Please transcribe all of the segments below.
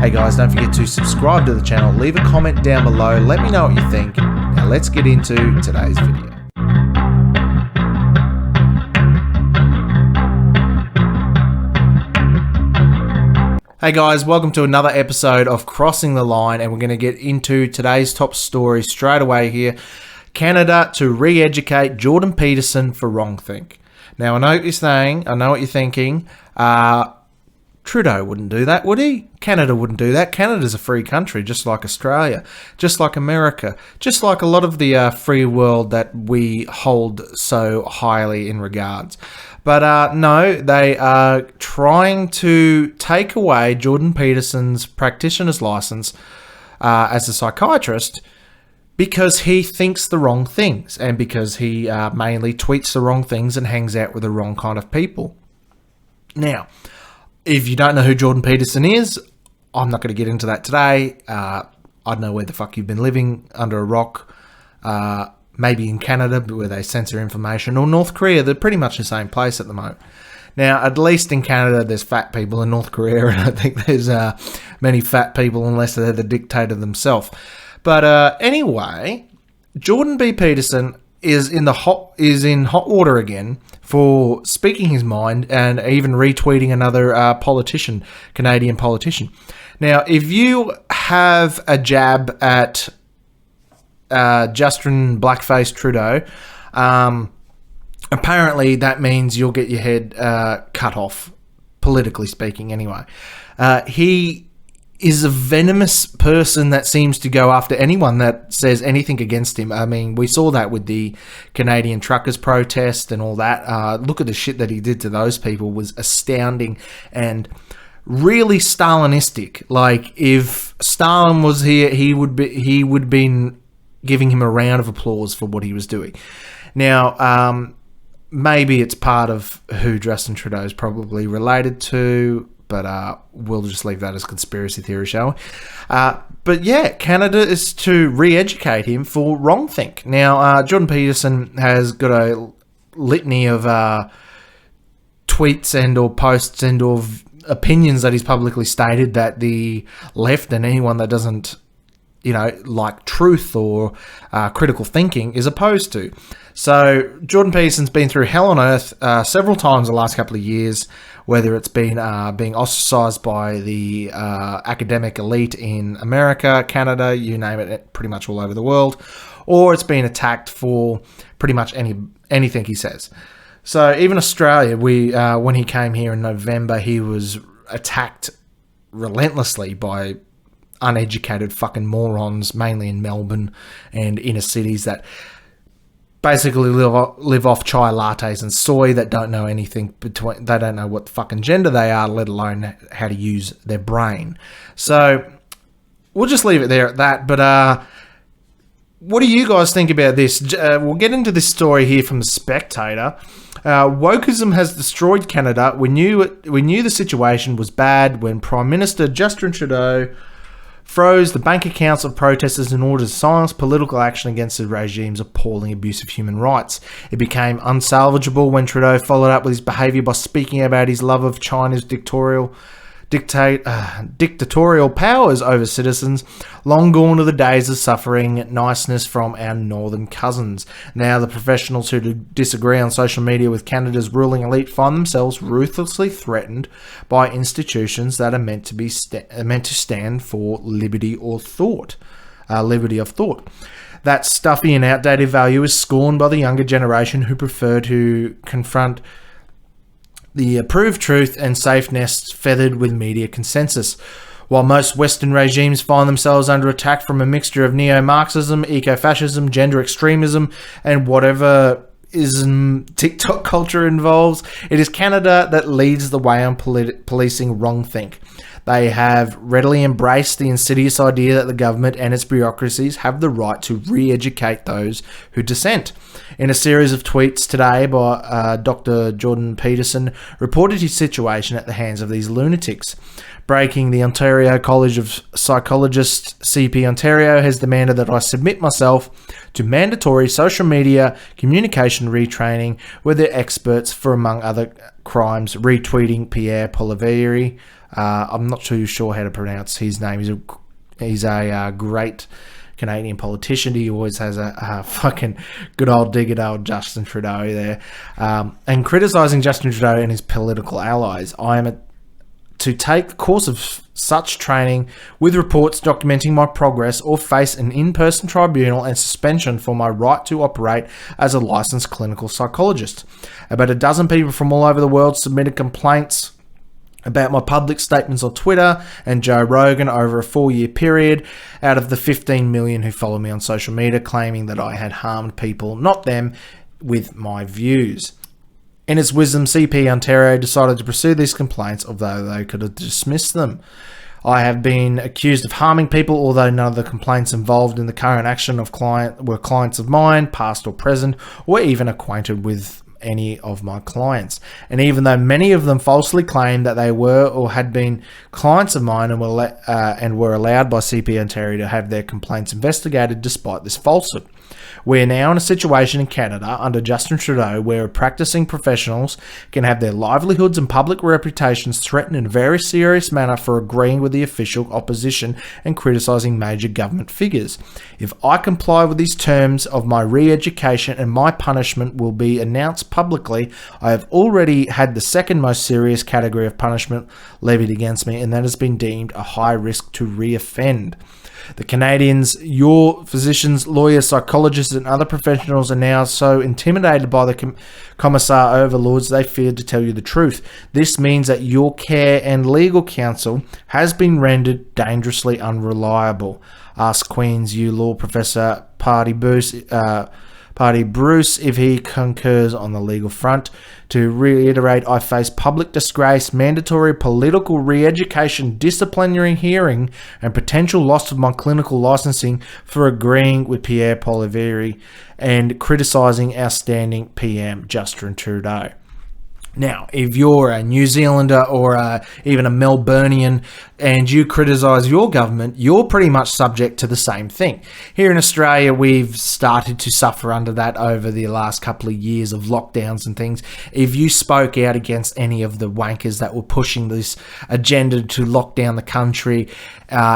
Hey guys, don't forget to subscribe to the channel, leave a comment down below, let me know what you think. Now let's get into today's video. Hey guys, welcome to another episode of Crossing the Line, and we're going to get into today's top story straight away here. Canada to re-educate Jordan Peterson for wrongthink. Now, I know what you're saying, I know what you're thinking. Trudeau wouldn't do that, would he? Canada wouldn't do that. Canada's a free country, just like Australia, just like America, just like a lot of the free world that we hold so highly in regards. But no, they are trying to take away Jordan Peterson's practitioner's license as a psychiatrist because he thinks the wrong things and because he mainly tweets the wrong things and hangs out with the wrong kind of people. Now, if you don't know who Jordan Peterson is, I'm not going to get into that today. I don't know where the fuck you've been living, under a rock. Maybe in Canada, where they censor information, or North Korea. They're pretty much the same place at the moment. Now, at least in Canada, there's fat people. In North Korea, I don't think there's many fat people unless they're the dictator themselves. But anyway, Jordan B. Peterson is in hot water again for speaking his mind and even retweeting another Canadian politician. Now, if you have a jab at Justin Blackface Trudeau, apparently that means you'll get your head cut off, politically speaking anyway. He is a venomous person that seems to go after anyone that says anything against him. I mean, we saw that with the Canadian truckers protest and all that. Look at the shit that he did to those people was astounding and really Stalinistic. Like, if Stalin was here, he would have been giving him a round of applause for what he was doing. Now, maybe it's part of who Justin Trudeau is probably related to, but we'll just leave that as conspiracy theory, shall we? But yeah, Canada is to re-educate him for wrongthink. Now, Jordan Peterson has got a litany of tweets and or posts and or opinions that he's publicly stated that the left and anyone that doesn't like truth or critical thinking is opposed to. So Jordan Peterson's been through hell on earth several times the last couple of years, whether it's been being ostracized by the academic elite in America, Canada, you name it, pretty much all over the world, or it's been attacked for pretty much anything he says. So even Australia, when he came here in November, he was attacked relentlessly by uneducated fucking morons, mainly in Melbourne and inner cities, that basically live off chai lattes and soy, that don't know anything they don't know what fucking gender they are, let alone how to use their brain. So we'll just leave it there at that. But what do you guys think about this? We'll get into this story here from The Spectator. Wokeism has destroyed Canada. We knew the situation was bad when Prime Minister Justin Trudeau froze the bank accounts of protesters in order to silence political action against the regime's appalling abuse of human rights. It became unsalvageable when Trudeau followed up with his behaviour by speaking about his love of China's dictatorial powers over citizens. Long gone are the days of suffering niceness from our northern cousins. Now the professionals who disagree on social media with Canada's ruling elite find themselves ruthlessly threatened by institutions that are meant to stand for liberty of thought. That stuffy and outdated value is scorned by the younger generation, who prefer to confront the approved truth and safe nests feathered with media consensus. While most Western regimes find themselves under attack from a mixture of neo-Marxism, eco-fascism, gender extremism, and whatever TikTok culture involves, it is Canada that leads the way on policing wrongthink. They have readily embraced the insidious idea that the government and its bureaucracies have the right to re-educate those who dissent. In a series of tweets today by Dr. Jordan Peterson reported his situation at the hands of these lunatics. Breaking, the Ontario College of Psychologists, CP Ontario, has demanded that I submit myself to mandatory social media communication retraining with their experts for, among other crimes, retweeting Pierre Poilievre I'm not too sure how to pronounce his name. He's a great Canadian politician. He always has a fucking good old dig at old Justin Trudeau there. And criticising Justin Trudeau and his political allies, I am to take the course of such training with reports documenting my progress or face an in-person tribunal and suspension for my right to operate as a licensed clinical psychologist. About a dozen people from all over the world submitted complaints about my public statements on Twitter and Joe Rogan over a 4-year period out of the 15 million who follow me on social media, claiming that I had harmed people, not them, with my views. In its wisdom, CP Ontario decided to pursue these complaints, although they could have dismissed them. I have been accused of harming people, although none of the complaints involved in the current action were clients of mine, past or present, or even acquainted with any of my clients. And even though many of them falsely claimed that they were or had been clients of mine and were allowed by CP Ontario to have their complaints investigated despite this falsehood. We're now in a situation in Canada under Justin Trudeau where practicing professionals can have their livelihoods and public reputations threatened in a very serious manner for agreeing with the official opposition and criticising major government figures. If I comply with these terms of my re-education and my punishment will be announced publicly, I have already had the second most serious category of punishment levied against me, and that has been deemed a high risk to re-offend. The Canadians, your physicians, lawyers, psychologists and other professionals are now so intimidated by the commissar overlords they fear to tell you the truth. This means that your care and legal counsel has been rendered dangerously unreliable. Ask Queen's U Law Professor Party Bruce if he concurs on the legal front. To reiterate, I face public disgrace, mandatory political re-education, disciplinary hearing, and potential loss of my clinical licensing for agreeing with Pierre Poilievre and criticising our standing PM, Justin Trudeau. Now, if you're a New Zealander or even a Melburnian and you criticise your government, you're pretty much subject to the same thing. Here in Australia, we've started to suffer under that over the last couple of years of lockdowns and things. If you spoke out against any of the wankers that were pushing this agenda to lock down the country,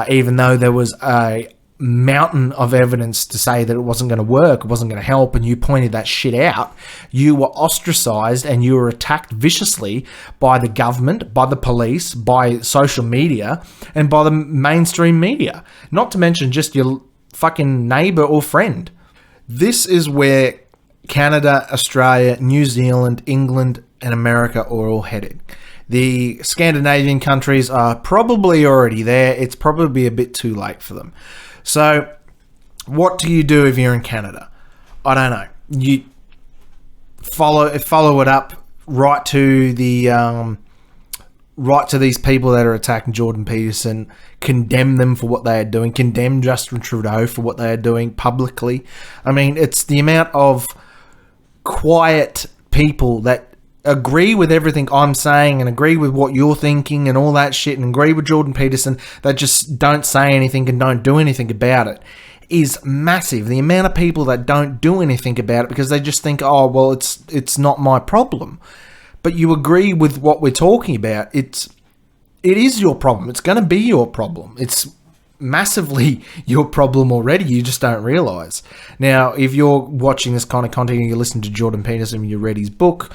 even though there was a mountain of evidence to say that it wasn't going to work, it wasn't going to help, and you pointed that shit out, you were ostracized and you were attacked viciously by the government, by the police, by social media, and by the mainstream media. Not to mention just your fucking neighbor or friend. This is where Canada, Australia, New Zealand, England, and America are all headed. The Scandinavian countries are probably already there. It's probably a bit too late for them. So, what do you do if you're in Canada? I don't know. You follow it up right to these people that are attacking Jordan Peterson. Condemn them for what they are doing. Condemn Justin Trudeau for what they are doing publicly. I mean, it's the amount of quiet people that agree with everything I'm saying and agree with what you're thinking and all that shit and agree with Jordan Peterson that just don't say anything and don't do anything about it is massive. The amount of people that don't do anything about it because they just think, oh, well, it's not my problem. But you agree with what we're talking about. It is your problem. It's going to be your problem. It's massively your problem already. You just don't realise. Now, if you're watching this kind of content and you listen to Jordan Peterson, you read his book,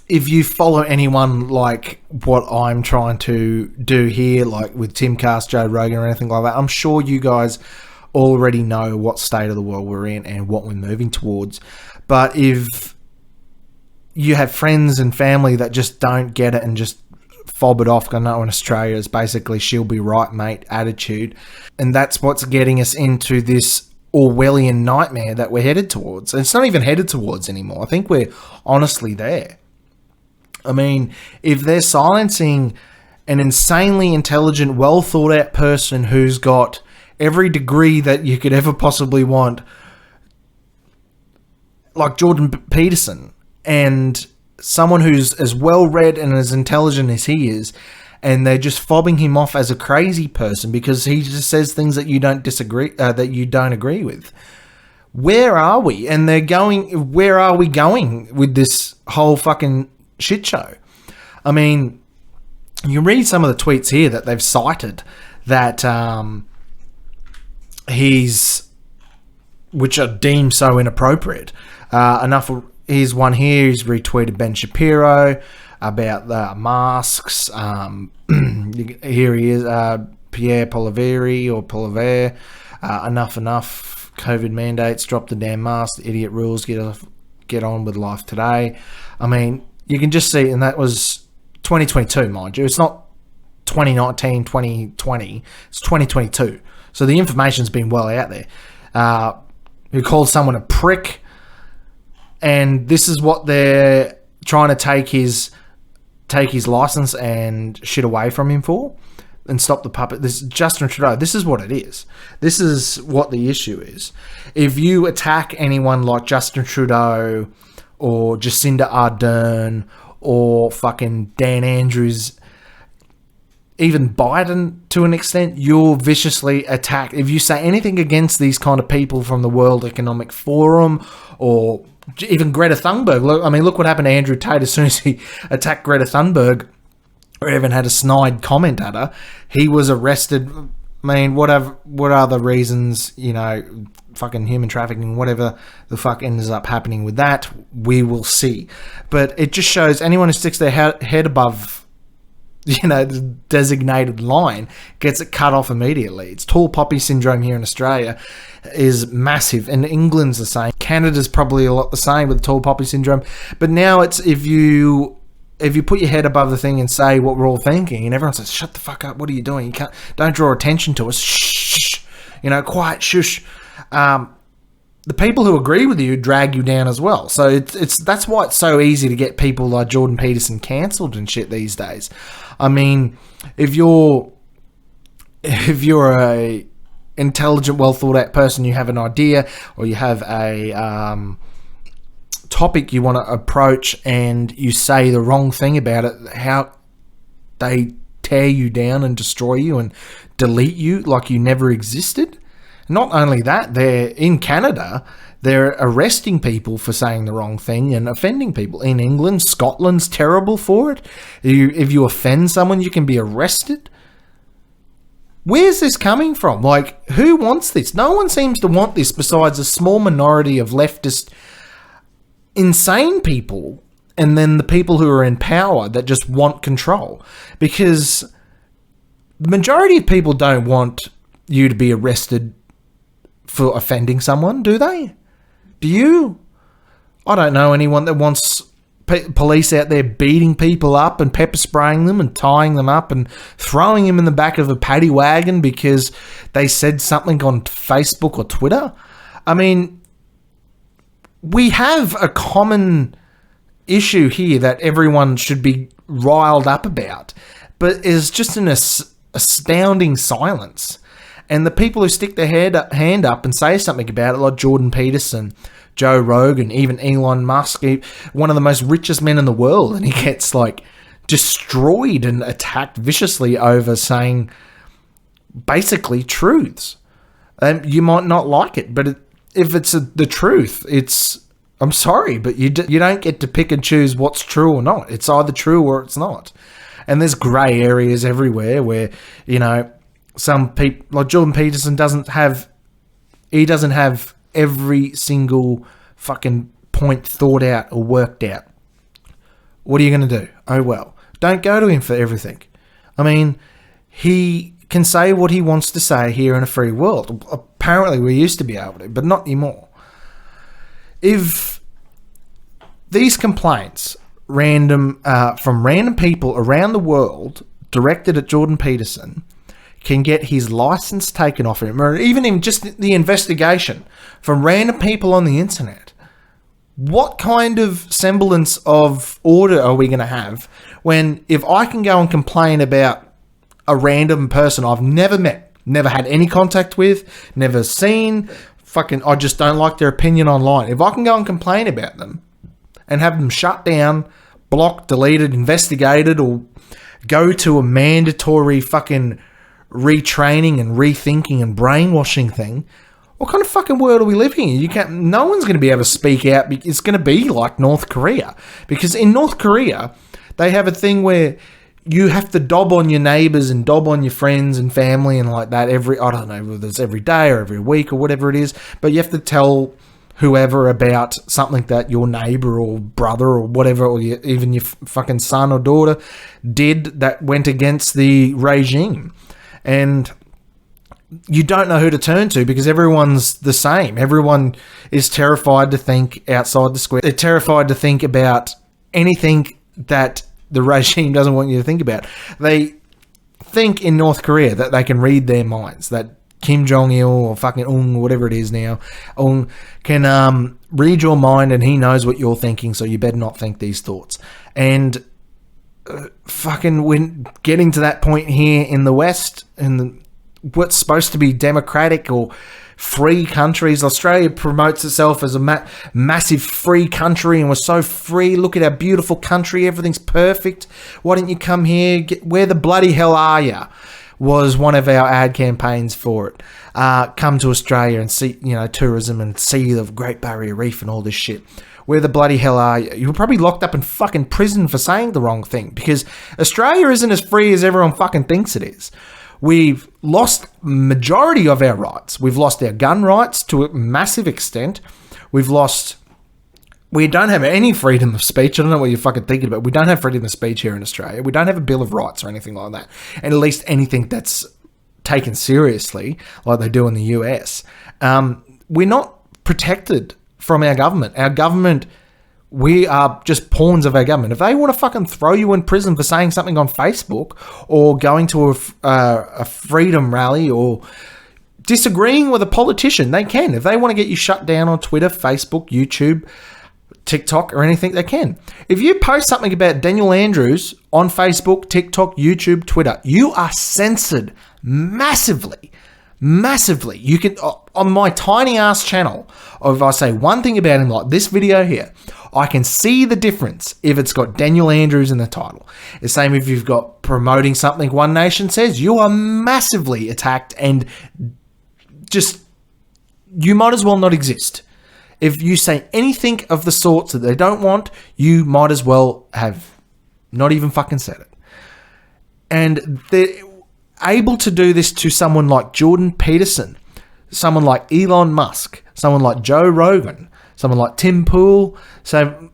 if you follow anyone like what I'm trying to do here, like with Tim Cast, Joe Rogan or anything like that, I'm sure you guys already know what state of the world we're in and what we're moving towards. But if you have friends and family that just don't get it and just fob it off, I know in Australia is basically she'll be right mate attitude, and that's what's getting us into this Orwellian nightmare that we're headed towards. It's not even headed towards anymore. I think we're honestly there. I mean, if they're silencing an insanely intelligent, well thought out person who's got every degree that you could ever possibly want, like Jordan Peterson, and someone who's as well read and as intelligent as he is, and they're just fobbing him off as a crazy person because he just says things that you don't agree with. Where are we? And where are we going with this whole fucking shit show? I mean, You read some of the tweets here that they've cited that which are deemed so inappropriate. Here's one here. He's retweeted Ben Shapiro about the masks. Here he is, Pierre Poilievre. Enough. COVID mandates. Drop the damn mask. The idiot rules. Get on with life today. I mean, you can just see, and that was 2022, mind you. It's not 2019, 2020. It's 2022. So the information's been well out there. Who called someone a prick, and this is what they're trying to take his license and shit away from him for, and stop the puppet. This Justin Trudeau. This is what it is. This is what the issue is. If you attack anyone like Justin Trudeau or Jacinda Ardern or fucking Dan Andrews, even Biden to an extent, you're viciously attacked. If you say anything against these kind of people from the World Economic Forum or even Greta Thunberg, look what happened to Andrew Tate as soon as he attacked Greta Thunberg or even had a snide comment at her. He was arrested. I mean, what are the reasons, fucking human trafficking, whatever the fuck ends up happening with that, we will see. But it just shows anyone who sticks their head above the designated line gets it cut off immediately. It's tall poppy syndrome here in Australia is massive, and England's the same. Canada's probably a lot the same with tall poppy syndrome. But now it's if you put your head above the thing and say what we're all thinking, and everyone says, "Shut the fuck up! What are you doing? Don't draw attention to us. Shh, quiet, shush." The people who agree with you drag you down as well. So that's why it's so easy to get people like Jordan Peterson cancelled and shit these days. I mean, if you're a intelligent, well thought out person, you have an idea or you have a topic you want to approach and you say the wrong thing about it, how they tear you down and destroy you and delete you like you never existed. Not only that, they're in Canada, they're arresting people for saying the wrong thing and offending people. In England, Scotland's terrible for it. If you offend someone, you can be arrested. Where's this coming from? Like, who wants this? No one seems to want this besides a small minority of leftist insane people, and then the people who are in power that just want control. Because the majority of people don't want you to be arrested for offending someone, do they? Do you? I don't know anyone that wants police out there beating people up and pepper spraying them and tying them up and throwing them in the back of a paddy wagon because they said something on Facebook or Twitter. I mean, we have a common issue here that everyone should be riled up about, but is just an astounding silence. And the people who stick their hand up and say something about it, like Jordan Peterson, Joe Rogan, even Elon Musk, one of the most richest men in the world, and he gets destroyed and attacked viciously over saying basically truths. You might not like it, but if it's the truth, I'm sorry, but you don't get to pick and choose what's true or not. It's either true or it's not. And there's grey areas everywhere where, some people, like Jordan Peterson, doesn't have every single fucking point thought out or worked out. What are you going to do? Oh, well. Don't go to him for everything. I mean, he can say what he wants to say here in a free world. Apparently, we used to be able to, but not anymore. If these complaints from random people around the world directed at Jordan Peterson can get his license taken off him, or even just the investigation from random people on the internet, what kind of semblance of order are we going to have when if I can go and complain about a random person I've never met, never had any contact with, never seen, I just don't like their opinion online. If I can go and complain about them and have them shut down, blocked, deleted, investigated, or go to a mandatory fucking retraining and rethinking and brainwashing thing, what kind of fucking world are we living in? No one's going to be able to speak out. It's going to be like North Korea, because in North Korea they have a thing where you have to dob on your neighbours and dob on your friends and family and like that I don't know whether it's every day or every week or whatever it is, but you have to tell whoever about something that your neighbour or brother or whatever, or even your fucking son or daughter did that went against the regime. And you don't know who to turn to because everyone's the same. Everyone is terrified to think outside the square. They're terrified to think about anything that the regime doesn't want you to think about. They think in North Korea that they can read their minds, that Kim Jong-il or fucking Ung, whatever it is now, Ung can read your mind and he knows what you're thinking, so you better not think these thoughts. And fucking when getting to that point here in the West, in what's supposed to be democratic or free countries. Australia promotes itself as a massive free country, and we're so free. Look at our beautiful country. Everything's perfect. Why don't you come here? Where the bloody hell are you? Was one of our ad campaigns for it. Come to Australia and see, tourism and see the Great Barrier Reef and all this shit. Where the bloody hell are you? You were probably locked up in fucking prison for saying the wrong thing, because Australia isn't as free as everyone fucking thinks it is. We've lost majority of our rights. We've lost our gun rights to a massive extent. We don't have any freedom of speech. I don't know what you're fucking thinking about. We don't have freedom of speech here in Australia. We don't have a Bill of Rights or anything like that. And at least anything that's taken seriously, like they do in the US. We're not protected from our government. Our government, we are just pawns of our government. If they want to fucking throw you in prison for saying something on Facebook or going to a freedom rally or disagreeing with a politician, they can. If they want to get you shut down on Twitter, Facebook, YouTube, TikTok or anything, they can. If you post something about Daniel Andrews on Facebook, TikTok, YouTube, Twitter, you are censored massively. You can, on my tiny ass channel, if I say one thing about him, like this video here, I can see the difference if it's got Daniel Andrews in the title. The same if you've got promoting something One Nation says, you are massively attacked and just, you might as well not exist. If you say anything of the sorts that they don't want, you might as well have not even fucking said it. And they're able to do this to someone like Jordan Peterson, someone like Elon Musk, someone like Joe Rogan, someone like Tim Pool. So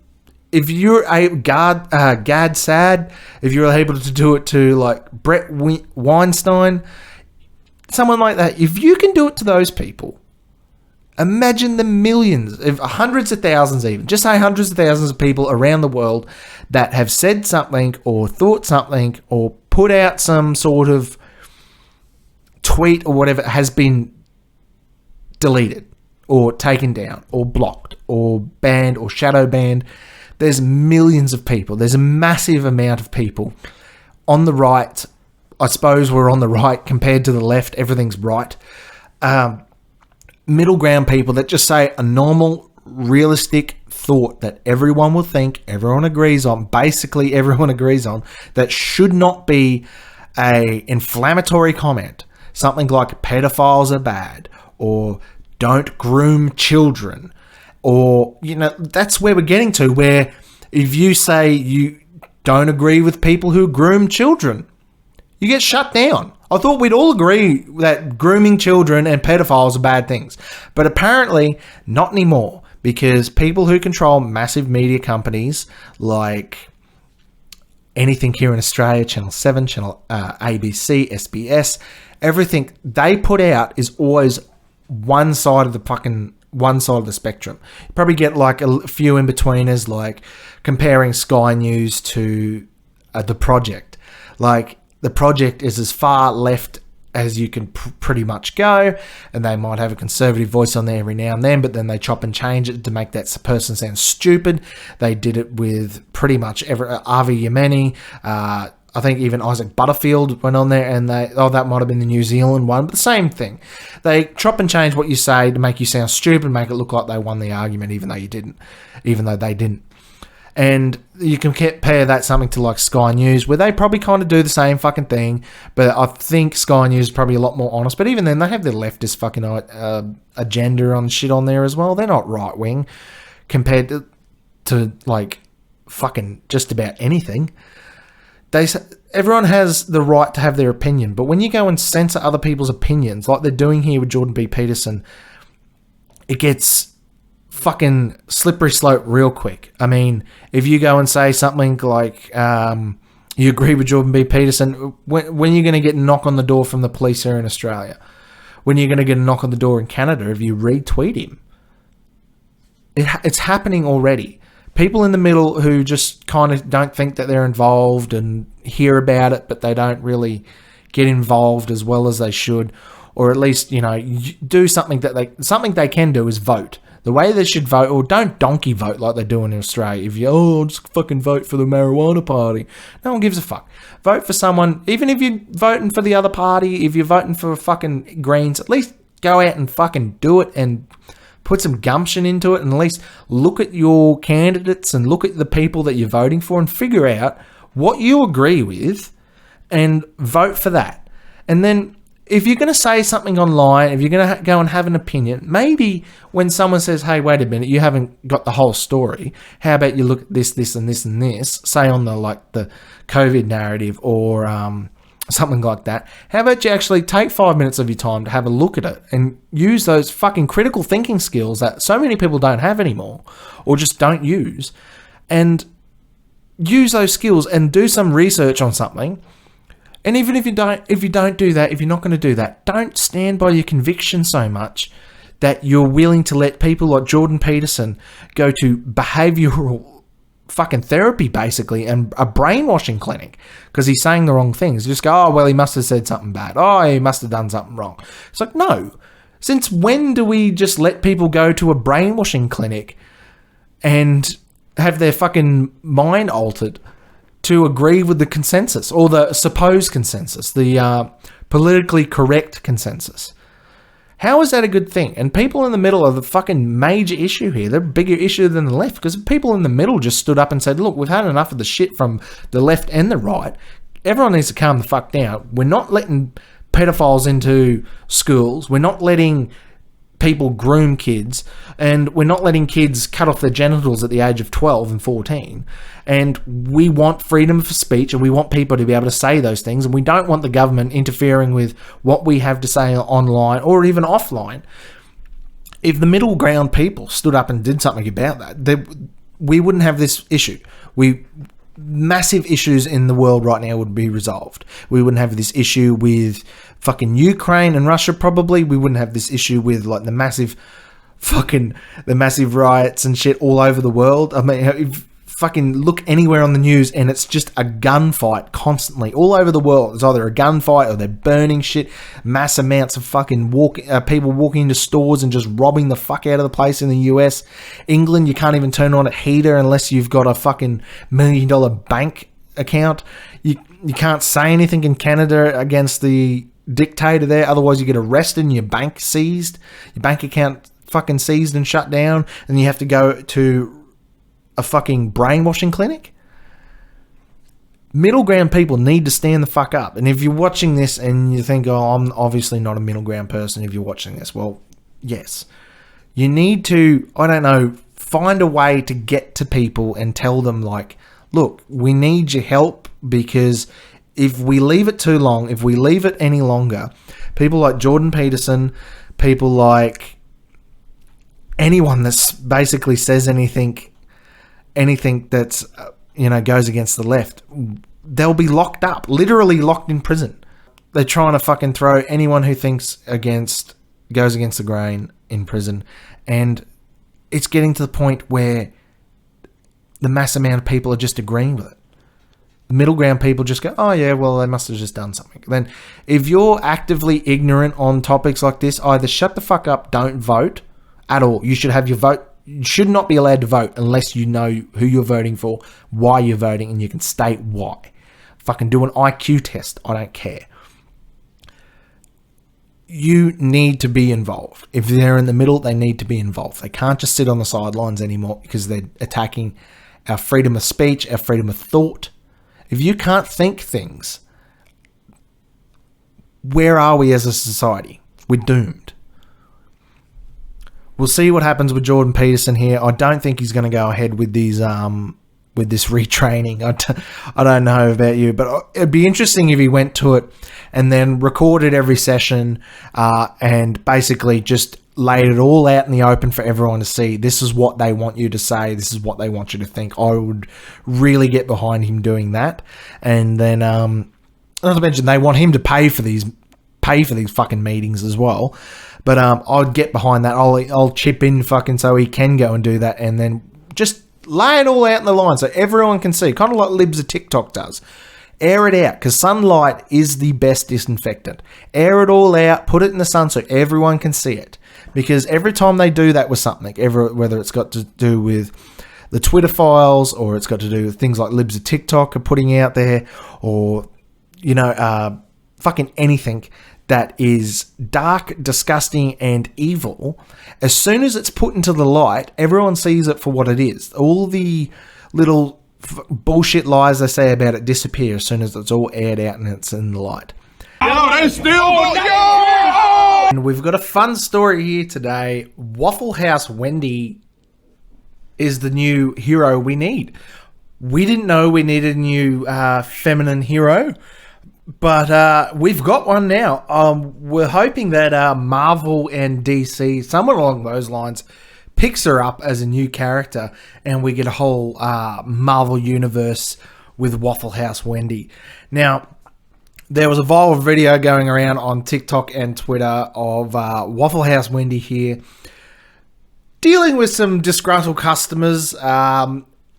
if you're Gad Sad, if you're able to do it to like Brett Weinstein, someone like that, if you can do it to those people, imagine the millions, if hundreds of thousands even, just say hundreds of thousands of people around the world that have said something or thought something or put out some sort of tweet or whatever has been deleted or taken down or blocked or banned or shadow banned. There's millions of people. There's a massive amount of people on the right. I suppose we're on the right compared to the left. Everything's right. Middle ground people that just say a normal, realistic thought that everyone will think, everyone agrees on, basically everyone agrees on, that should not be a inflammatory comment. Something like pedophiles are bad or don't groom children, or, that's where we're getting to, where if you say you don't agree with people who groom children, you get shut down. I thought we'd all agree that grooming children and pedophiles are bad things. But apparently not anymore, because people who control massive media companies like anything here in Australia, Channel 7, Channel ABC, SBS, everything they put out is always one side of the spectrum. You probably get like a few in-betweeners, like comparing Sky News to The Project. Like, The Project is as far left as you can pretty much go, and they might have a conservative voice on there every now and then, but then they chop and change it to make that person sound stupid. They did it with pretty much Avi Yemeni. I think even Isaac Butterfield went on there, and that might have been the New Zealand one, but the same thing. They chop and change what you say to make you sound stupid, make it look like they won the argument, even though they didn't. And you can compare that something to like Sky News, where they probably kind of do the same fucking thing, but I think Sky News is probably a lot more honest. But even then, they have their leftist fucking agenda on shit on there as well. They're not right wing compared to like fucking just about anything. everyone has the right to have their opinion, but when you go and censor other people's opinions, like they're doing here with Jordan B. Peterson, it gets fucking slippery slope real quick. I mean, if you go and say something like, you agree with Jordan B. Peterson, when are you going to get a knock on the door from the police here in Australia? When are you going to get a knock on the door in Canada if you retweet him? It's happening already. People in the middle who just kind of don't think that they're involved and hear about it, but they don't really get involved as well as they should, or at least, do something they can do is vote. The way they should vote, or don't donkey vote like they do in Australia. If you, just fucking vote for the marijuana party. No one gives a fuck. Vote for someone, even if you're voting for the other party, if you're voting for fucking Greens, at least go out and fucking do it and put some gumption into it, and at least look at your candidates and look at the people that you're voting for and figure out what you agree with and vote for that. And then if you're going to say something online, if you're going to go and have an opinion, maybe when someone says, hey, wait a minute, you haven't got the whole story, how about you look at this, this, and this, and this, say on the COVID narrative or something like that. How about you actually take 5 minutes of your time to have a look at it and use those fucking critical thinking skills that so many people don't have anymore or just don't use, and use those skills and do some research on something. And even if you don't do that, if you're not going to do that, don't stand by your conviction so much that you're willing to let people like Jordan Peterson go to behavioural fucking therapy, basically, and a brainwashing clinic because he's saying the wrong things. Just go, oh, well, he must have said something bad. Oh, he must have done something wrong. It's like, no. Since when do we just let people go to a brainwashing clinic and have their fucking mind altered to agree with the consensus, or the supposed consensus, the politically correct consensus? How is that a good thing? And people in the middle are the fucking major issue here. They're a bigger issue than the left, because people in the middle just stood up and said, look, we've had enough of the shit from the left and the right. Everyone needs to calm the fuck down. We're not letting pedophiles into schools. We're not letting people groom kids, and we're not letting kids cut off their genitals at the age of 12 and 14. And we want freedom of speech, and we want people to be able to say those things, and we don't want the government interfering with what we have to say online or even offline. If the middle ground people stood up and did something about that, we wouldn't have this issue. Massive issues in the world right now would be resolved. We wouldn't have this issue with fucking Ukraine and Russia, probably. We wouldn't have this issue with the massive riots and shit all over the world. I mean, if fucking look anywhere on the news and it's just a gunfight constantly all over the world. It's either a gunfight or they're burning shit. Mass amounts of fucking people walking into stores and just robbing the fuck out of the place in the US. England, you can't even turn on a heater unless you've got a fucking $1 million bank account. You can't say anything in Canada against the dictator there, otherwise you get arrested and your bank seized, your bank account fucking seized and shut down, and you have to go to a fucking brainwashing clinic. Middle ground people need to stand the fuck up. And if you're watching this and you think, oh, I'm obviously not a middle ground person, if you're watching this, well, yes, you need to, I don't know, find a way to get to people and tell them, look, we need your help, because if we leave it too long, if we leave it any longer, people like Jordan Peterson, people like anyone that basically says anything that's, goes against the left, they'll be locked up, literally locked in prison. They're trying to fucking throw anyone who goes against the grain in prison. And it's getting to the point where the mass amount of people are just agreeing with it. The middle ground people just go, oh yeah, well, they must have just done something. Then if you're actively ignorant on topics like this, either shut the fuck up, don't vote at all. You should have your vote. You should not be allowed to vote unless you know who you're voting for, why you're voting, and you can state why. Fucking do an IQ test. I don't care. You need to be involved. If they're in the middle, they need to be involved. They can't just sit on the sidelines anymore, because they're attacking our freedom of speech, our freedom of thought. If you can't think things, where are we as a society? We're doomed. We'll see what happens with Jordan Peterson here. I don't think he's going to go ahead with these with this retraining. I don't know about you, but it'd be interesting if he went to it and then recorded every session and basically just laid it all out in the open for everyone to see. This is what they want you to say. This is what they want you to think. I would really get behind him doing that. And then, not to mention, they want him to pay for these fucking meetings as well. But I'd get behind that. I'll chip in fucking so he can go and do that, and then just lay it all out in the line so everyone can see. Kind of like Libs of TikTok does. Air it out, because sunlight is the best disinfectant. Air it all out, put it in the sun so everyone can see it. Because every time they do that with something, whether it's got to do with the Twitter files, or it's got to do with things like Libs of TikTok are putting out there, or, fucking anything that is dark, disgusting, and evil, as soon as it's put into the light, everyone sees it for what it is. All the little bullshit lies they say about it disappear as soon as it's all aired out and it's in the light. And we've got a fun story here today. Waffle House Wendy is the new hero we need. We didn't know we needed a new feminine hero, but we've got one now. We're hoping that Marvel and DC, somewhere along those lines, picks her up as a new character, and we get a whole Marvel universe with Waffle House Wendy. Now, there was a viral video going around on TikTok and Twitter of Waffle House Wendy here dealing with some disgruntled customers.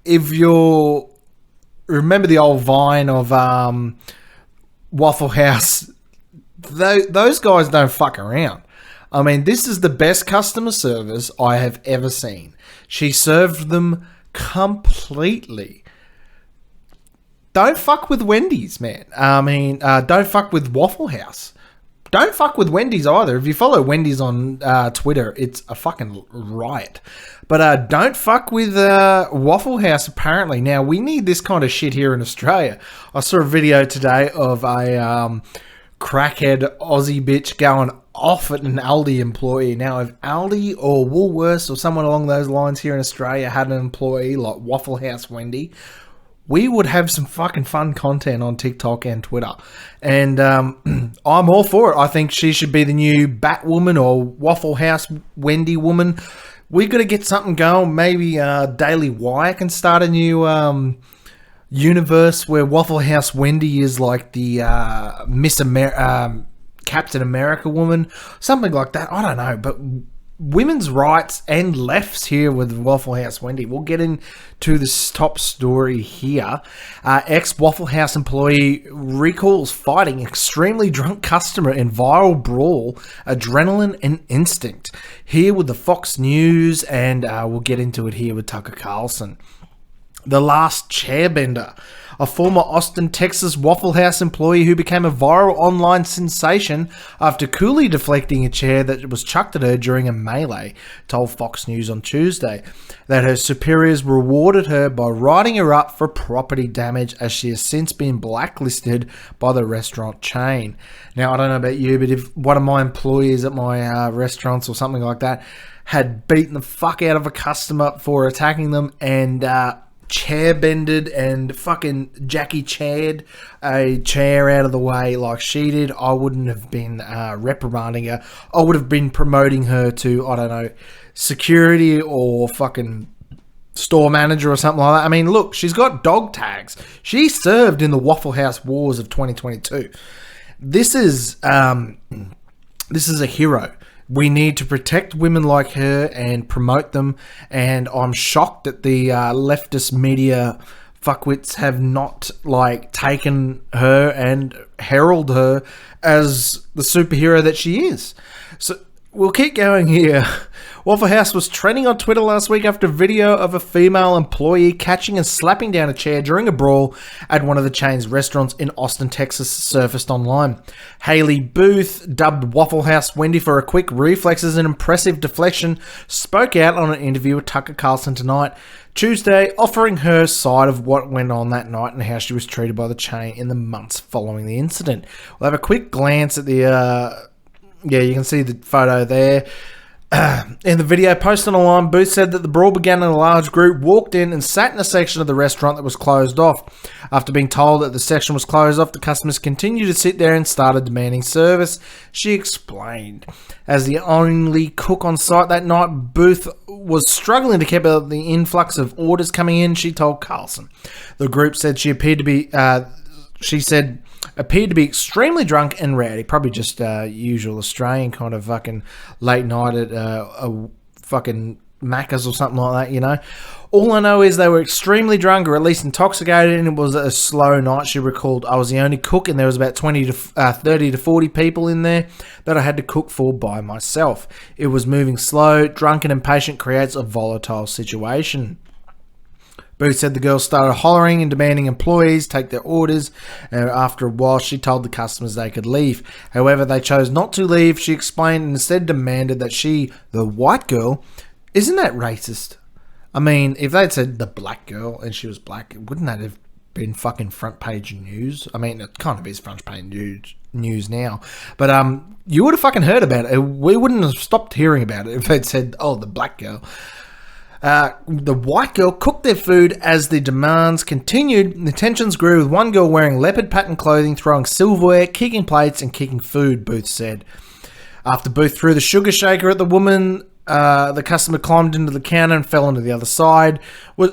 If you remember the old Vine of Waffle House, those guys don't fuck around. I mean, this is the best customer service I have ever seen. She served them completely. Don't fuck with Wendy's, man. I mean, don't fuck with Waffle House. Don't fuck with Wendy's either. If you follow Wendy's on Twitter, it's a fucking riot. But don't fuck with Waffle House, apparently. Now, we need this kind of shit here in Australia. I saw a video today of a crackhead Aussie bitch going off at an Aldi employee. Now, if Aldi or Woolworths or someone along those lines here in Australia had an employee like Waffle House Wendy, we would have some fucking fun content on TikTok and Twitter. And I'm all for it. I think she should be the new Batwoman or Waffle House Wendy woman. We got to get something going. Maybe Daily Wire can start a new universe where Waffle House Wendy is like the Captain America woman. Something like that. I don't know. But women's rights and lefts here with Waffle House Wendy. We'll get into this top story here. Ex-Waffle House employee recalls fighting extremely drunk customer in viral brawl, adrenaline and instinct. Here with the Fox News, and we'll get into it here with Tucker Carlson. The Last Chairbender. A former Austin, Texas Waffle House employee who became a viral online sensation after coolly deflecting a chair that was chucked at her during a melee, told Fox News on Tuesday that her superiors rewarded her by writing her up for property damage, as she has since been blacklisted by the restaurant chain. Now, I don't know about you, but if one of my employees at my restaurants or something like that had beaten the fuck out of a customer for attacking them and chair-bended and fucking Jackie Chaired a chair out of the way like she did, I wouldn't have been reprimanding her. I would have been promoting her to, I don't know, security or fucking store manager or something like that. I mean, look, she's got dog tags. She served in the Waffle House Wars of 2022. This is a hero. We need to protect women like her and promote them, and I'm shocked that the leftist media fuckwits have not taken her and herald her as the superhero that she is. So we'll keep going here. Waffle House was trending on Twitter last week after a video of a female employee catching and slapping down a chair during a brawl at one of the chain's restaurants in Austin, Texas, surfaced online. Haley Booth, dubbed Waffle House Wendy for her quick reflexes and impressive deflection, spoke out on an interview with Tucker Carlson tonight, Tuesday, offering her side of what went on that night and how she was treated by the chain in the months following the incident. We'll have a quick glance at the... you can see the photo there. In the video posted online, Booth said that the brawl began in a large group, walked in and sat in a section of the restaurant that was closed off. After being told that the section was closed off, the customers continued to sit there and started demanding service, she explained. As the only cook on site that night, Booth was struggling to keep up the influx of orders coming in, she told Carlson. The group said she appeared to be extremely drunk and rowdy. Probably just usual Australian kind of fucking late night at a fucking Macca's or something like that, you know. All I know is they were extremely drunk or at least intoxicated, and it was a slow night, she recalled. I was the only cook and there was about 30 to 40 people in there that I had to cook for by myself. It was moving slow. Drunk and impatient creates a volatile situation. Booth said the girls started hollering and demanding employees take their orders. After a while, she told the customers they could leave. However, they chose not to leave, she explained, and instead demanded that she, the white girl, isn't that racist? I mean, if they'd said the black girl and she was black, wouldn't that have been fucking front page news? I mean, it kind of is front page news now. But you would have fucking heard about it. We wouldn't have stopped hearing about it if they'd said, oh, the black girl. The white girl cooked their food as the demands continued. The tensions grew with one girl wearing leopard pattern clothing, throwing silverware, kicking plates, and kicking food, Booth said. After Booth threw the sugar shaker at the woman, the customer climbed into the counter and fell onto the other side.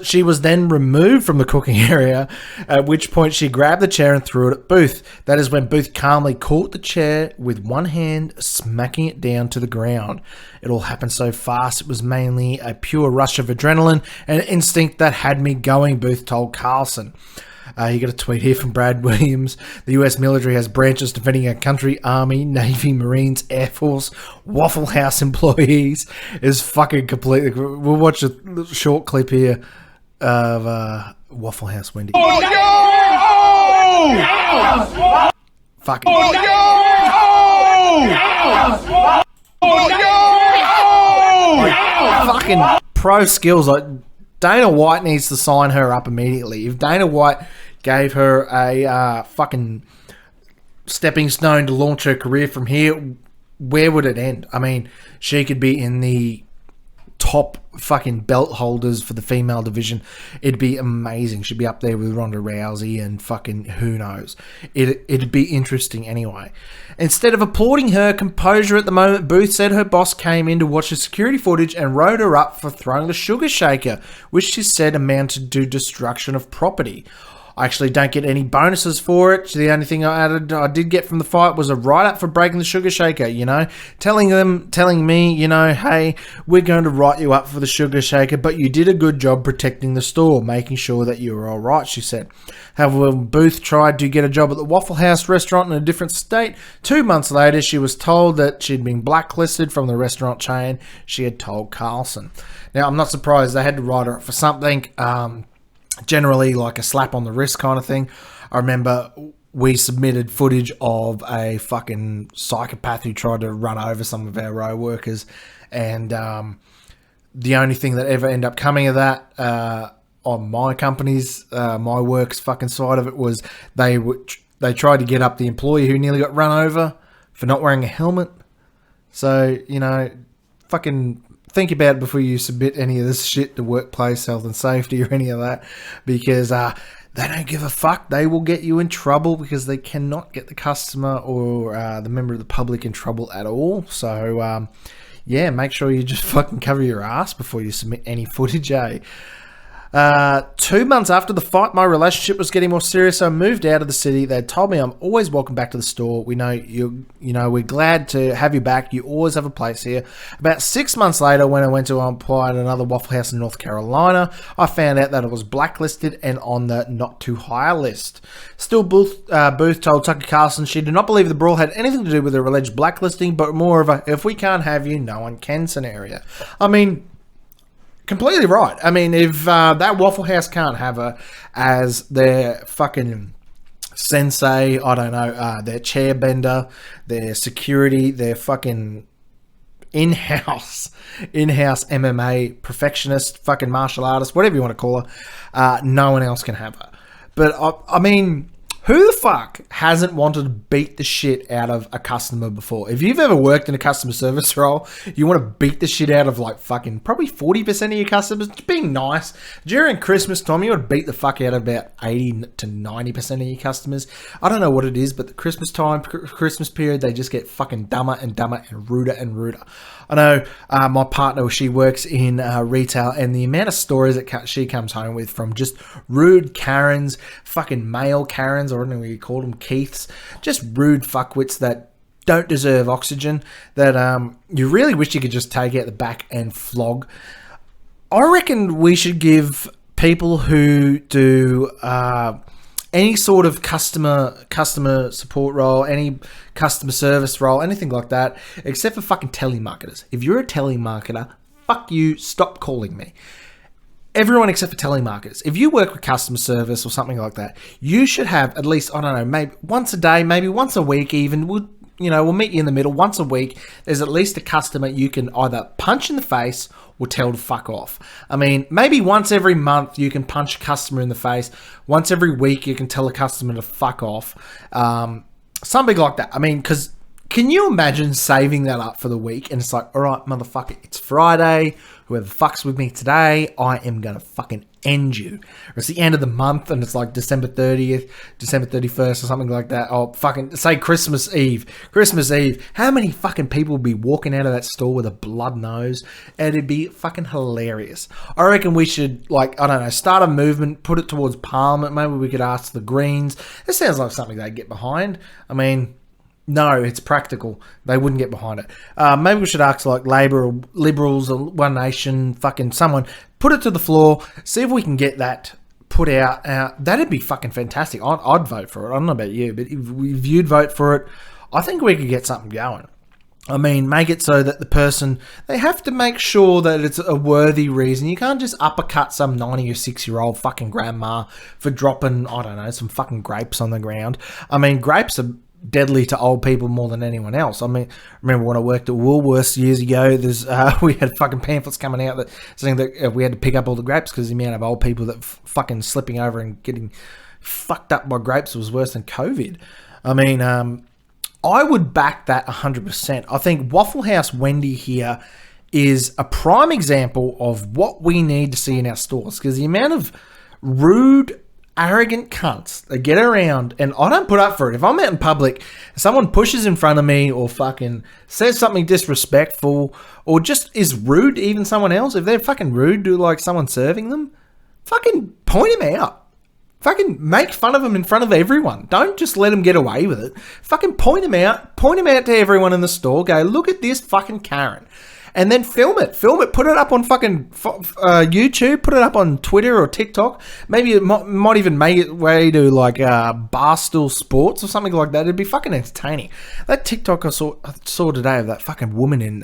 She was then removed from the cooking area, at which point she grabbed the chair and threw it at Booth. That is when Booth calmly caught the chair with one hand, smacking it down to the ground. It all happened so fast, it was mainly a pure rush of adrenaline and instinct that had me going, Booth told Carlson. You got a tweet here from Brad Williams. The US military has branches defending our country: Army, Navy, Marines, Air Force, Waffle House employees. Is fucking completely. We'll watch a short clip here of Waffle House Wendy. Oh no! Fucking. Oh no! Oh no! Fucking pro skills. Like Dana White needs to sign her up immediately. If Dana White gave her a fucking stepping stone to launch her career from here, where would it end? I mean, she could be in the top fucking belt holders for the female division. It'd be amazing. She'd be up there with Ronda Rousey and fucking who knows. It'd be interesting anyway. Instead of applauding her composure at the moment, Booth said her boss came in to watch the security footage and wrote her up for throwing the sugar shaker, which she said amounted to destruction of property. I actually don't get any bonuses for it. The only thing I did get from the fight was a write-up for breaking the sugar shaker, you know, telling me, you know, hey, we're going to write you up for the sugar shaker, but you did a good job protecting the store, making sure that you were all right, she said. However, when Booth tried to get a job at the Waffle House restaurant in a different state, 2 months later, she was told that she'd been blacklisted from the restaurant chain, she had told Carlson. Now, I'm not surprised they had to write her up for something, generally like a slap on the wrist kind of thing. I remember we submitted footage of a fucking psychopath who tried to run over some of our row workers, and the only thing that ever ended up coming of that on my company's, my work's fucking side of it was they tried to get up the employee who nearly got run over for not wearing a helmet. So, you know, fucking think about it before you submit any of this shit to workplace health and safety or any of that, because they don't give a fuck. They will get you in trouble because they cannot get the customer or the member of the public in trouble at all. So, yeah, make sure you just fucking cover your ass before you submit any footage, eh? 2 months after the fight, my relationship was getting more serious, so I moved out of the city. They told me I'm always welcome back to the store. We know we're glad to have you back. You always have a place here. About 6 months later, when I went to apply at another Waffle House in North Carolina, I found out that it was blacklisted and on the not to hire list. Still, Booth told Tucker Carlson she did not believe the brawl had anything to do with her alleged blacklisting, but more of a if we can't have you, no one can scenario. I mean, completely right. I mean, if that Waffle House can't have her as their fucking sensei, I don't know, their chair bender, their security, their fucking in-house MMA perfectionist, fucking martial artist, whatever you want to call her, no one else can have her. But I mean, Who the fuck hasn't wanted to beat the shit out of a customer before? If you've ever worked in a customer service role, you want to beat the shit out of like fucking probably 40% of your customers. Just being nice. During Christmas time, you want to beat the fuck out of about 80 to 90% of your customers. I don't know what it is, but the Christmas time, Christmas period, they just get fucking dumber and dumber and ruder and ruder. I know my partner, she works in retail, and the amount of stories that she comes home with from just rude Karens, fucking male Karens, or I don't know what you call them, Keiths, just rude fuckwits that don't deserve oxygen, that you really wish you could just take out the back and flog. I reckon we should give people who do any sort of customer support role, any customer service role, anything like that, except for fucking telemarketers. If you're a telemarketer, fuck you, stop calling me. Everyone except for telemarketers. If you work with customer service or something like that, you should have at least, I don't know, maybe once a day, maybe once a week even. We'll meet you in the middle. Once a week, there's at least a customer you can either punch in the face or tell to fuck off. I mean, maybe once every month you can punch a customer in the face. Once every week you can tell a customer to fuck off. Something like that. I mean, because can you imagine saving that up for the week? And it's like, all right, motherfucker, it's Friday. Whoever fucks with me today, I am going to fucking end you. Or it's the end of the month and it's like December 30th, December 31st or something like that. Oh, fucking say Christmas Eve. Christmas Eve. How many fucking people would be walking out of that store with a blood nose? And it'd be fucking hilarious. I reckon we should, like, I don't know, start a movement, put it towards Parliament. Maybe we could ask the Greens. It sounds like something they'd get behind. I mean, no, it's practical. They wouldn't get behind it. Maybe we should ask like Labor or Liberals or One Nation, fucking someone, put it to the floor, see if we can get that put out. That'd be fucking fantastic. I'd vote for it. I don't know about you, but if you'd vote for it, I think we could get something going. I mean, make it so that the person, they have to make sure that it's a worthy reason. You can't just uppercut some 90 or 6-year-old fucking grandma for dropping, I don't know, some fucking grapes on the ground. I mean, grapes are deadly to old people more than anyone else. I mean, remember when I worked at Woolworths years ago, we had fucking pamphlets coming out that saying that we had to pick up all the grapes because the amount of old people that fucking slipping over and getting fucked up by grapes was worse than COVID. I mean, I would back that 100%. I think Waffle House Wendy here is a prime example of what we need to see in our stores, because the amount of rude, arrogant cunts that get around, and I don't put up for it. If I'm out in public, someone pushes in front of me or fucking says something disrespectful or just is rude to even someone else, if they're fucking rude to like someone serving them, fucking point him out. Fucking make fun of them in front of everyone. Don't just let them get away with it. Fucking point him out. Point him out to everyone in the store. Go, look at this fucking Karen. And then film it, put it up on fucking YouTube, put it up on Twitter or TikTok. Maybe it might even make it way to like Barstool Sports or something like that. It'd be fucking entertaining. That TikTok I saw today of that fucking woman in,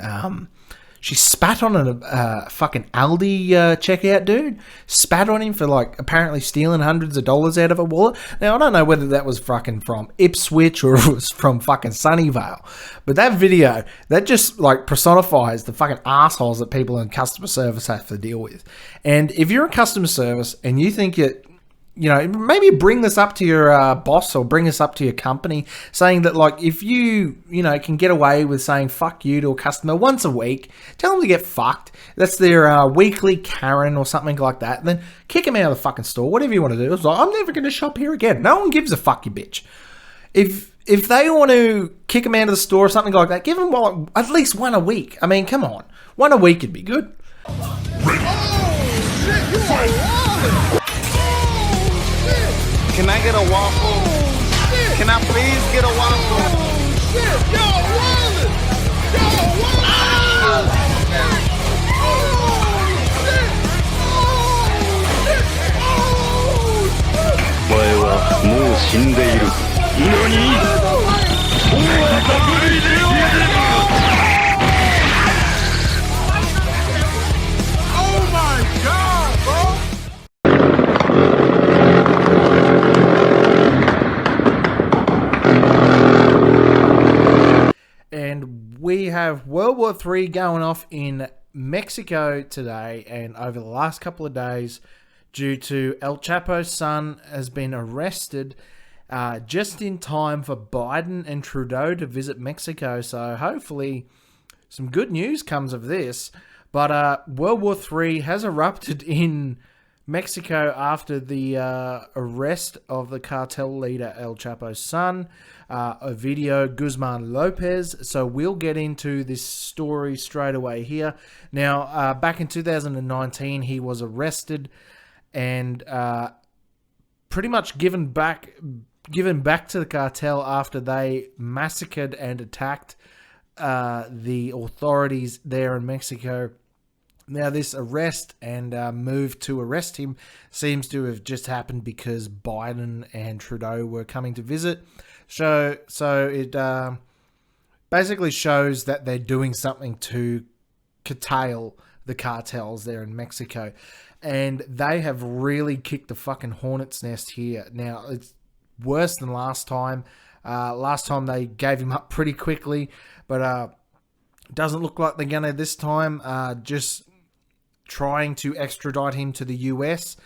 she spat on a fucking Aldi checkout dude. Spat on him for like apparently stealing hundreds of dollars out of a wallet. Now, I don't know whether that was fucking from Ipswich or it was from fucking Sunnyvale. But that video, that just like personifies the fucking assholes that people in customer service have to deal with. And if you're in customer service and you think maybe bring this up to your boss or bring this up to your company, saying that like if you can get away with saying fuck you to a customer once a week, tell them to get fucked. That's their weekly Karen or something like that. And then kick them out of the fucking store, whatever you want to do. It's like, I'm never going to shop here again. No one gives a fuck, you bitch. If they want to kick them out of the store or something like that, give them at least one a week. I mean, come on. One a week would be good. Can I get a waffle? Oh, can I please get a waffle? Oh, shit. Yo, Wallace! Yo, Wallace! Oh, shit! Oh, shit! Oh, shit! お前はもう死んでいる。何？ Oh my God, bro! And we have World War III going off in Mexico today, and over the last couple of days, due to El Chapo's son has been arrested just in time for Biden and Trudeau to visit Mexico. So hopefully some good news comes of this. But World War III has erupted in Mexico after the arrest of the cartel leader El Chapo's son, Ovidio Guzman Lopez. So we'll get into this story straight away here. Now, back in 2019, he was arrested and pretty much given back to the cartel after they massacred and attacked the authorities there in Mexico. Now, this arrest and move to arrest him seems to have just happened because Biden and Trudeau were coming to visit. So it basically shows that they're doing something to curtail the cartels there in Mexico. And they have really kicked the fucking hornet's nest here. Now, it's worse than last time. Last time they gave him up pretty quickly, but doesn't look like they're going to this time. Just trying to extradite him to the US.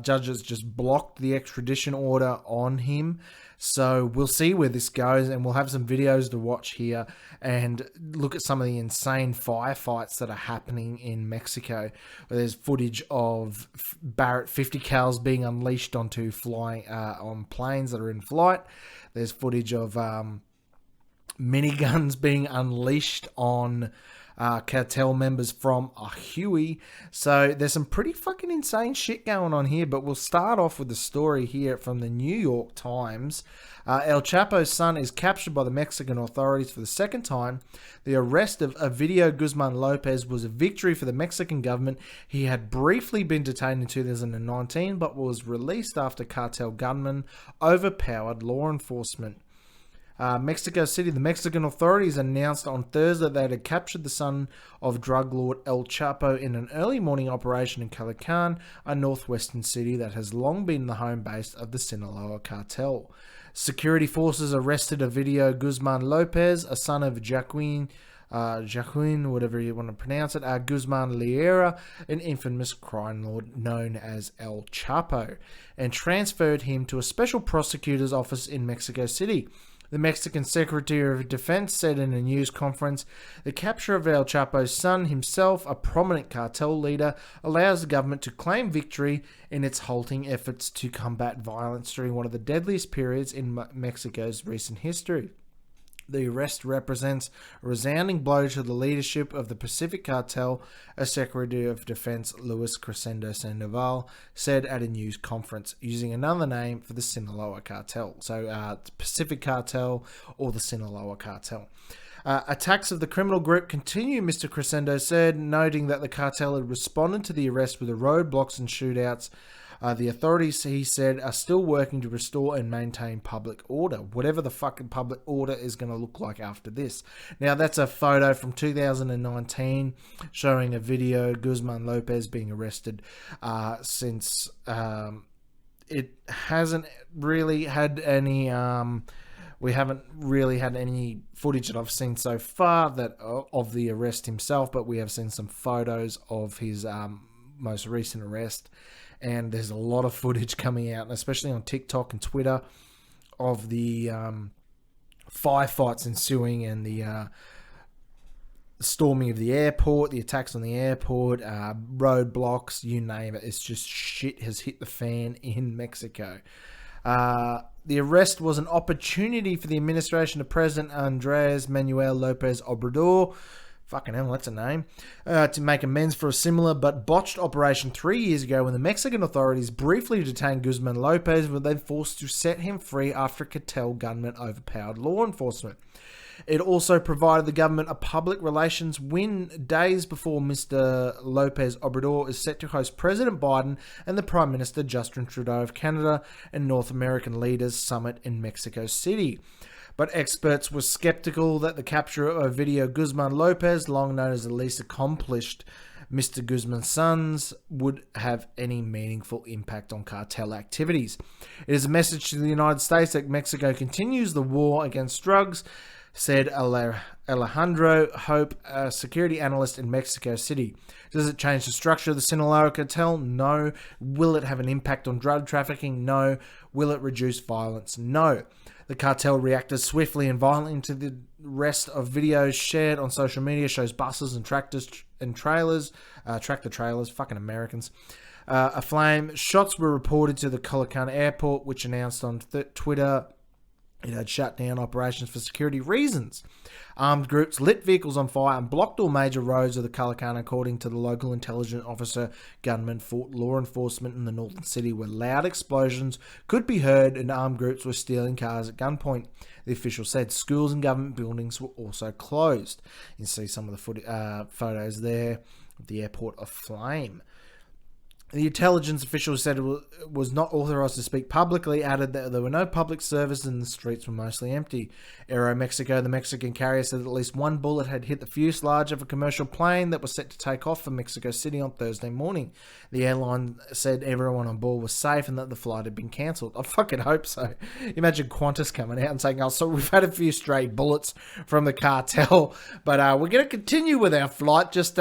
Judges just blocked the extradition order on him. So we'll see where this goes, and we'll have some videos to watch here and look at some of the insane firefights that are happening in Mexico. There's footage of Barrett 50 cals being unleashed onto flying on planes that are in flight. There's footage of miniguns being unleashed on cartel members from Huey. So there's some pretty fucking insane shit going on here, but we'll start off with the story here from the New York Times. El Chapo's son is captured by the Mexican authorities for the second time. The arrest of Ovidio Guzman Lopez was a victory for the Mexican government. He had briefly been detained in 2019, but was released after cartel gunmen overpowered law enforcement. Mexico City, the Mexican authorities announced on Thursday they had captured the son of drug lord El Chapo in an early morning operation in Culiacan, a northwestern city that has long been the home base of the Sinaloa cartel. Security forces arrested Ovidio Guzman Lopez, a son of Joaquin, whatever you want to pronounce it, Guzman Liera, an infamous crime lord known as El Chapo, and transferred him to a special prosecutor's office in Mexico City. The Mexican Secretary of Defense said in a news conference, the capture of El Chapo's son, himself a prominent cartel leader, allows the government to claim victory in its halting efforts to combat violence during one of the deadliest periods in Mexico's recent history. The arrest represents a resounding blow to the leadership of the Pacific Cartel, a Secretary of Defense, Luis Crescendo Sandoval, said at a news conference, using another name for the Sinaloa Cartel. So, Pacific Cartel or the Sinaloa Cartel. Attacks of the criminal group continue, Mr. Crescendo said, noting that the cartel had responded to the arrest with roadblocks and shootouts. The authorities, he said, are still working to restore and maintain public order, whatever the fucking public order is going to look like after this. Now, that's a photo from 2019 showing Ovidio Guzman Lopez being arrested since it hasn't really had any... we haven't really had any footage that I've seen so far that of the arrest himself, but we have seen some photos of his most recent arrest. And there's a lot of footage coming out, especially on TikTok and Twitter, of the firefights ensuing and the storming of the airport, the attacks on the airport, roadblocks, you name it. It's just shit has hit the fan in Mexico. The arrest was an opportunity for the administration of President Andrés Manuel López Obrador, fucking hell, that's a name, to make amends for a similar but botched operation 3 years ago when the Mexican authorities briefly detained Guzman Lopez, but they forced to set him free after cartel gunmen overpowered law enforcement. It also provided the government a public relations win days before Mr. Lopez Obrador is set to host President Biden and the Prime Minister Justin Trudeau of Canada and North American leaders summit in Mexico City. But experts were skeptical that the capture of Ovidio Guzman Lopez, long known as the least accomplished Mr. Guzman's sons, would have any meaningful impact on cartel activities. It is a message to the United States that Mexico continues the war against drugs, said Alejandro Hope, a security analyst in Mexico City. Does it change the structure of the Sinaloa cartel? No. Will it have an impact on drug trafficking? No. Will it reduce violence? No. The cartel reacted swiftly and violently to the rest of videos shared on social media, shows buses and tractors and trailers, tractor trailers, fucking Americans, aflame. Shots were reported to the Culiacan airport, which announced on Twitter it had shut down operations for security reasons. Armed groups lit vehicles on fire and blocked all major roads of the Culiacan, according to the local intelligence officer. Gunmen fought law enforcement in the northern city where loud explosions could be heard and armed groups were stealing cars at gunpoint. The official said schools and government buildings were also closed. You see some of the photos there of the airport aflame. The intelligence official said it was not authorized to speak publicly, added that there were no public services and the streets were mostly empty. Aeromexico, the Mexican carrier, said that at least one bullet had hit the fuselage of a commercial plane that was set to take off from Mexico City on Thursday morning. The airline said everyone on board was safe and that the flight had been cancelled. I fucking hope so. Imagine Qantas coming out and saying, oh, so we've had a few stray bullets from the cartel, but we're going to continue with our flight. Just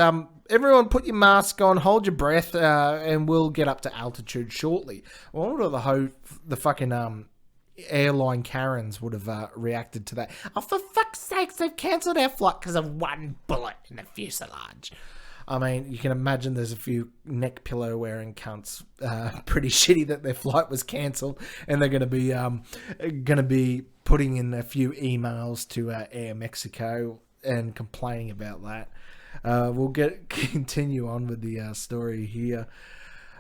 everyone put your mask on, hold your breath, and we'll get up to altitude shortly. I wonder the fucking airline Karens would have reacted to that. Oh, for fuck's sakes, they've cancelled our flight because of one bullet in the fuselage. I mean, you can imagine there's a few neck pillow wearing cunts pretty shitty that their flight was cancelled, and they're going to be putting in a few emails to Air Mexico and complaining about that. We'll continue on with the story here.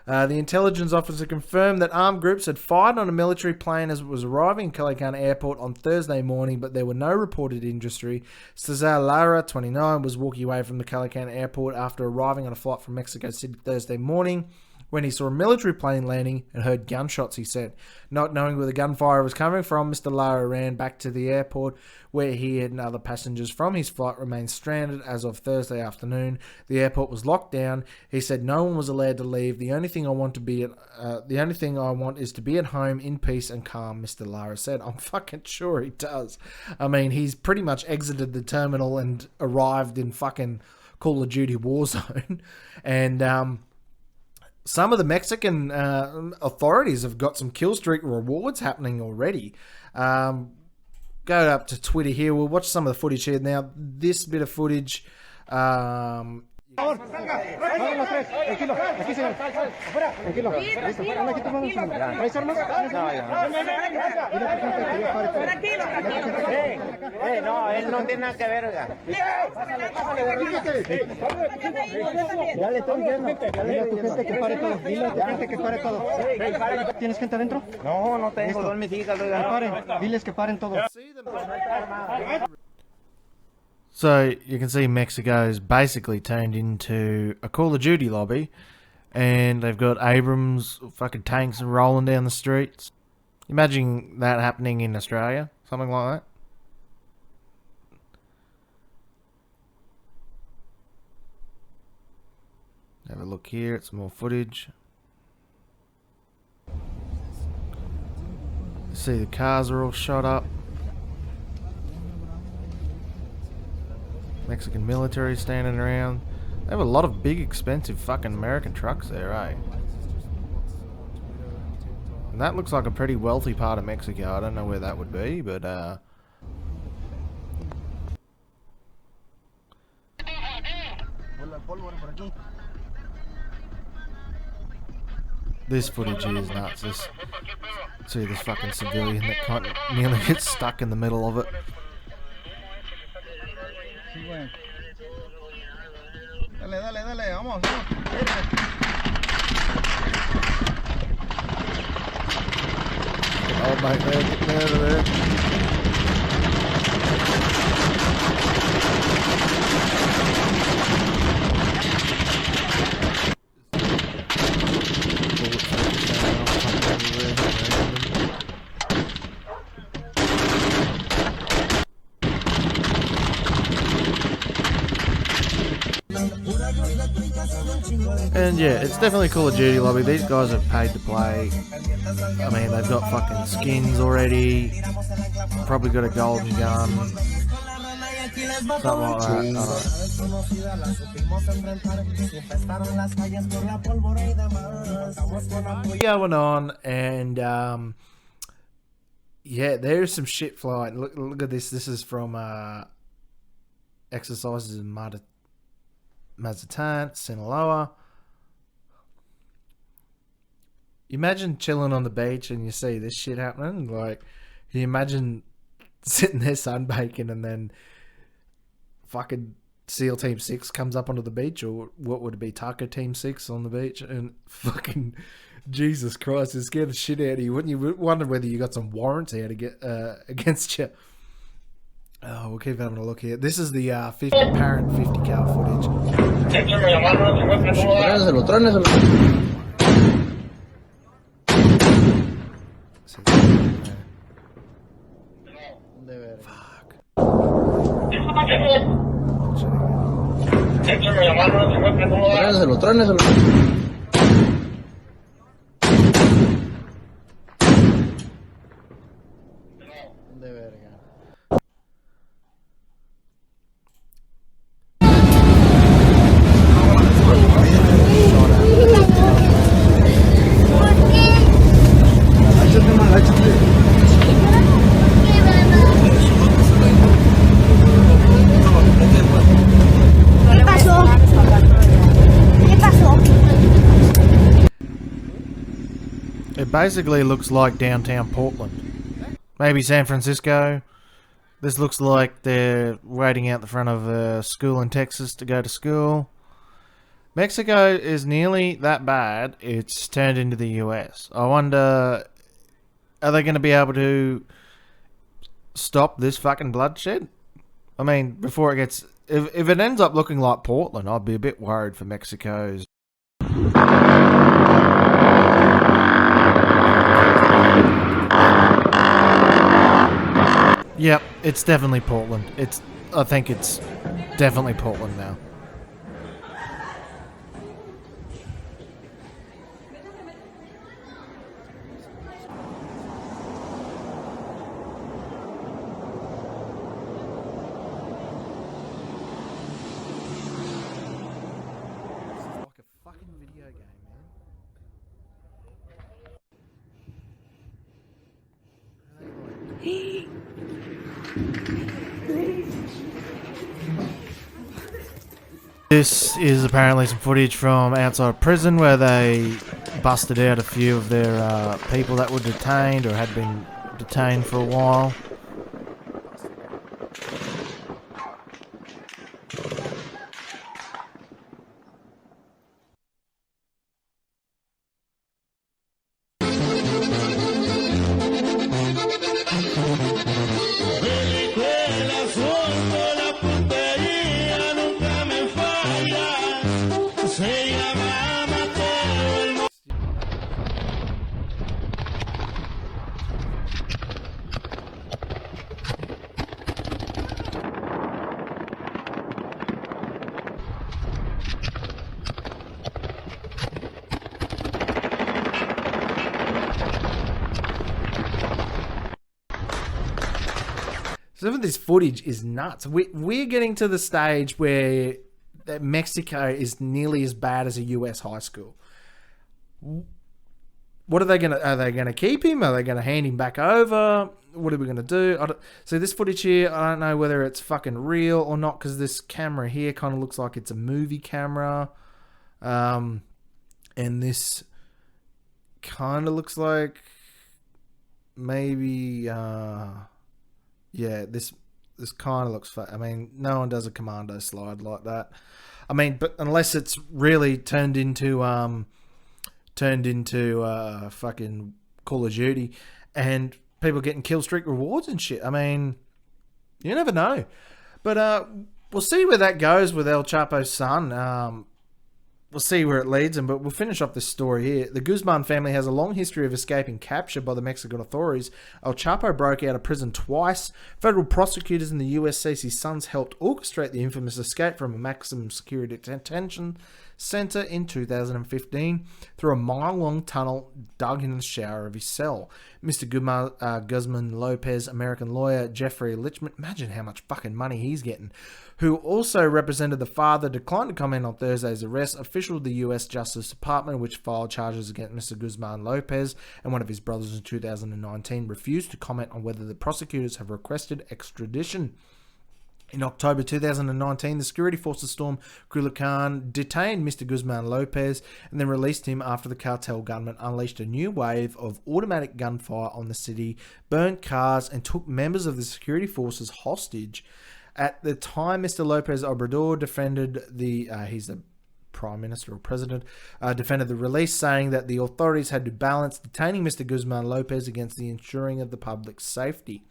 The intelligence officer confirmed that armed groups had fired on a military plane as it was arriving in Culiacan Airport on Thursday morning, but there were no reported injury. Cesar Lara, 29, was walking away from the Culiacan Airport after arriving on a flight from Mexico City Thursday morning when he saw a military plane landing and heard gunshots, he said. Not knowing where the gunfire was coming from, Mr. Lara ran back to the airport where he and other passengers from his flight remained stranded as of Thursday afternoon. The airport was locked down. He said no one was allowed to leave. The only thing I want is to be at home in peace and calm, Mr. Lara said. I'm fucking sure he does. I mean, he's pretty much exited the terminal and arrived in fucking Call of Duty Warzone. And some of the Mexican authorities have got some kill streak rewards happening already. Go up to Twitter here. We'll watch some of the footage here. Now, this bit of footage... No, él no tiene nada que ver, oiga. Ya le estoy diciendo, dile a tu gente que pare todo, dile a tu gente que pare todo. ¿Tienes gente adentro? No, no tengo, son mis hijas, oiga. Que paren, diles que paren todo. So you can see Mexico's basically turned into a Call of Duty lobby, and they've got Abrams fucking tanks rolling down the streets. Imagine that happening in Australia, something like that. Have a look here at some more footage. See the cars are all shot up. Mexican military standing around. They have a lot of big, expensive fucking American trucks there, eh? And that looks like a pretty wealthy part of Mexico. I don't know where that would be, but this footage here is nuts. See this fucking civilian that nearly gets stuck in the middle of it. Dale, vamos. Oh mate, get me out of there. And yeah, it's definitely Call of Duty lobby. These guys have paid to play. I mean, they've got fucking skins already. Probably got a golden gun. Something like that. I don't know. Going on, and yeah, there's some shit flying. Look at this. This is from exercises in Mazatlan, Sinaloa. Imagine chilling on the beach and you see this shit happening. Like, you imagine sitting there sunbaking and then fucking SEAL Team 6 comes up onto the beach, or what would it be, Taco Team 6 on the beach, and fucking Jesus Christ, it scared the shit out of you. Wouldn't you wonder whether you got some warrants here to get against you? Oh, we'll keep having a look here. This is the apparent 50 cal footage. Fuck. It basically looks like downtown Portland. Maybe San Francisco. This looks like they're waiting out the front of a school in Texas to go to school. Mexico is nearly that bad, it's turned into the US. I wonder, are they going to be able to stop this fucking bloodshed? I mean, before it gets... If it ends up looking like Portland, I'd be a bit worried for Mexico's... Yep, it's definitely Portland. I think it's definitely Portland now. It's like a fucking video game, man. This is apparently some footage from outside prison where they busted out a few of their people that were detained or had been detained for a while. Some of this footage is nuts. We're getting to the stage where Mexico is nearly as bad as a US high school. What are they gonna keep him? Are they gonna hand him back over? What are we gonna do? So this footage here, I don't know whether it's fucking real or not, because this camera here kind of looks like it's a movie camera, and this kind of looks like maybe. Yeah, this kind of looks fake. I mean, no one does a commando slide like that. I mean, but unless it's really turned into fucking Call of Duty and people getting kill streak rewards and shit. I mean, you never know. But we'll see where that goes with El Chapo's son. we'll see where it leads them, but we'll finish off this story here. The Guzman family has a long history of escaping capture by the Mexican authorities. El Chapo broke out of prison twice. Federal prosecutors in the US say his sons helped orchestrate the infamous escape from a maximum security detention center in 2015 through a mile-long tunnel dug in the shower of his cell. Mr. Guzman Lopez, American lawyer Jeffrey Lichman, imagine how much fucking money he's getting, who also represented the father, declined to comment on Thursday's arrest. Official of the U.S. Justice Department, which filed charges against Mr. Guzman Lopez and one of his brothers in 2019, refused to comment on whether the prosecutors have requested extradition. In October 2019, the security forces stormed Culiacan, detained Mr. Guzman Lopez, and then released him after the cartel gunmen unleashed a new wave of automatic gunfire on the city, burnt cars, and took members of the security forces hostage. At the time, Mr. Lopez Obrador defended he's the Prime Minister or President, defended the release, saying that the authorities had to balance detaining Mr. Guzman Lopez against the ensuring of the public's safety.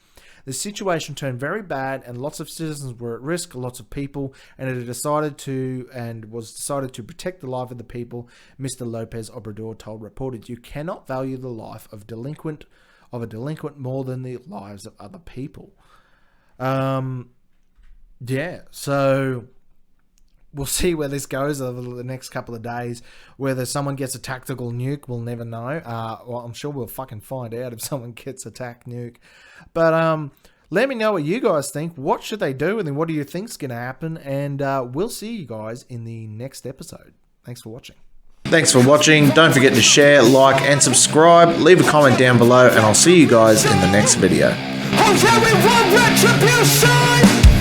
The situation turned very bad, and lots of citizens were at risk, lots of people, and it was decided to protect the life of the people, Mr. Lopez Obrador told reporters. You cannot value the life of a delinquent more than the lives of other people. So we'll see where this goes over the next couple of days. Whether someone gets a tactical nuke, we'll never know. Well, I'm sure we'll fucking find out if someone gets a tac nuke. But let me know what you guys think. What should they do? And then what do you think's going to happen? And we'll see you guys in the next episode. Thanks for watching. Thanks for watching. Don't forget to share, like, and subscribe. Leave a comment down below, and I'll see you guys in the next video. Retribution!